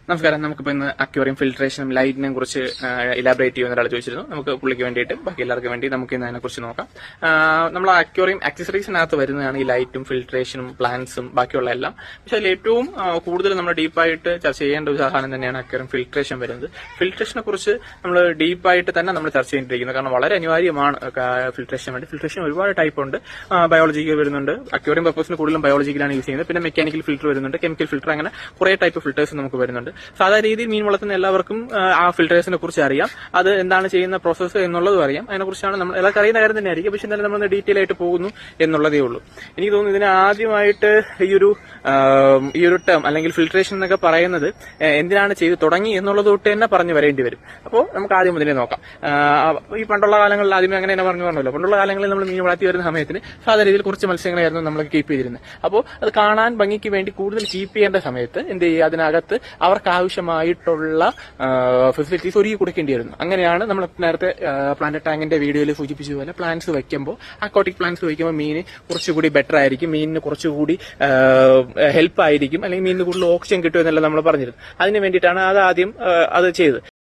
നമസ്കാരം. നമുക്കിപ്പോൾ ഇന്ന് അക്വേറിയം ഫിൽട്രേഷനും ലൈറ്റിനെ കുറിച്ച് ഇലാബറേറ്റ് ചെയ്യുന്ന ഒരാൾ ചോദിച്ചിരുന്നു. നമുക്ക് പുള്ളിക്ക് വേണ്ടിയിട്ട് ബാക്കി എല്ലാവർക്കും വേണ്ടി നമുക്ക് ഇന്ന് അതിനെക്കുറിച്ച് നോക്കാം. നമ്മൾ അക്വേറിയം ആക്സസറീസിനകത്ത് വരുന്നതാണ് ഈ ലൈറ്റും ഫിൽട്രേഷനും പ്ലാന്റ്സും ബാക്കിയുള്ള എല്ലാം. പക്ഷെ അതിൽ ഏറ്റവും കൂടുതൽ നമ്മൾ ഡീപ്പായിട്ട് ചർച്ച ചെയ്യേണ്ട ഒരു സാധനം തന്നെയാണ് അക്വേറിയം ഫിൽട്രേഷൻ വരുന്നത്. ഫിൽട്രേഷനെ കുറിച്ച് നമ്മൾ ഡീപ്പായിട്ട് തന്നെ നമ്മൾ ചർച്ച ചെയ്തിരിക്കുന്നത്, കാരണം വളരെ അനിവാര്യമാണ് ഫിൽട്രേഷൻ വേണ്ടി. ഫിൽട്രേഷൻ ഒരുപാട് ടൈപ്പ് ഉണ്ട്. ബയോളജിക്കൽ വരുന്നുണ്ട്, അക്വേറിയം പർപ്പസിന് കൂടുതലും ബയോളജിക്കലാണ് യൂസ് ചെയ്യുന്നത്. പിന്നെ മെക്കാനിക്കൽ ഫിൽറ്റർ വരുന്നുണ്ട്, കെമിക്കൽ ഫിൽറ്റർ, അങ്ങനെ കുറെ ടൈപ്പ് ഫിൽറ്റേഴ്സ് നമുക്ക് വരുന്നുണ്ട്. സാധാരണ രീതിയിൽ മീൻ വളർത്തുന്ന എല്ലാവർക്കും ആ ഫിൽറ്റേഴ്സിനെ കുറിച്ച് അറിയാം, അത് എന്താണ് ചെയ്യുന്ന പ്രോസസ്സ് എന്നുള്ളതും അറിയാം. അതിനെക്കുറിച്ചാണ് നമ്മൾ എല്ലാവർക്കും അറിയുന്ന കാര്യം തന്നെ ആയിരിക്കും. പക്ഷെ എന്നാലും നമ്മൾ ഡീറ്റെയിൽ ആയിട്ട് പോകുന്നു എന്നുള്ളതേ ഉള്ളൂ. എനിക്ക് തോന്നുന്നു ഇതിന് ആദ്യമായിട്ട് ഈ ഒരു ടേം അല്ലെങ്കിൽ ഫിൽട്രേഷൻ എന്നൊക്കെ പറയുന്നത് എന്തിനാണ് ചെയ്ത് തുടങ്ങി എന്നുള്ളത് തൊട്ട് തന്നെ പറഞ്ഞു വരേണ്ടി വരും. അപ്പോൾ നമുക്ക് ആദ്യം മുതലേ നോക്കാം. ഈ പണ്ടുള്ള കാലങ്ങളിൽ ആദ്യമേ അങ്ങനെ തന്നെ പറഞ്ഞല്ലോ, പണ്ടുള്ള കാലങ്ങളിൽ നമ്മൾ മീൻ വളർത്തി വരുന്ന സമയത്തിന് സാധാരണ രീതിയിൽ കുറച്ച് മത്സ്യങ്ങളായിരുന്നു നമ്മൾ കീപ്പ് ചെയ്തിരുന്നത്. അപ്പോൾ അത് കാണാൻ ഭംഗിക്ക് വേണ്ടി കൂടുതൽ കീപ്പ് ചെയ്യേണ്ട സമയത്ത് എന്ത് ചെയ്യുക, അതിനകത്ത് അവർക്ക് ആവശ്യമായിട്ടുള്ള ഫെസിലിറ്റീസ് ഒരുക്കി കൊടുക്കേണ്ടി വരുന്നു. അങ്ങനെയാണ് നമ്മൾ നേരത്തെ പ്ലാന്റ് ടാങ്കിന്റെ വീഡിയോയിൽ സൂചിപ്പിച്ചതുപോലെ പ്ലാന്റ്സ് വയ്ക്കുമ്പോൾ, അക്വാട്ടിക് പ്ലാന്റ്സ് വയ്ക്കുമ്പോൾ മീന് കുറച്ചുകൂടി ബെറ്റർ ആയിരിക്കും, മീനിന് കുറച്ചുകൂടി ഹെൽപ്പ് ആയിരിക്കും, അല്ലെങ്കിൽ മീനിന് കൂടുതൽ ഓക്സിജൻ കിട്ടും എന്നല്ല നമ്മൾ പറഞ്ഞിരുന്നു. അതിന് വേണ്ടിയിട്ടാണ് അത് ആദ്യം അത് ചെയ്തത്.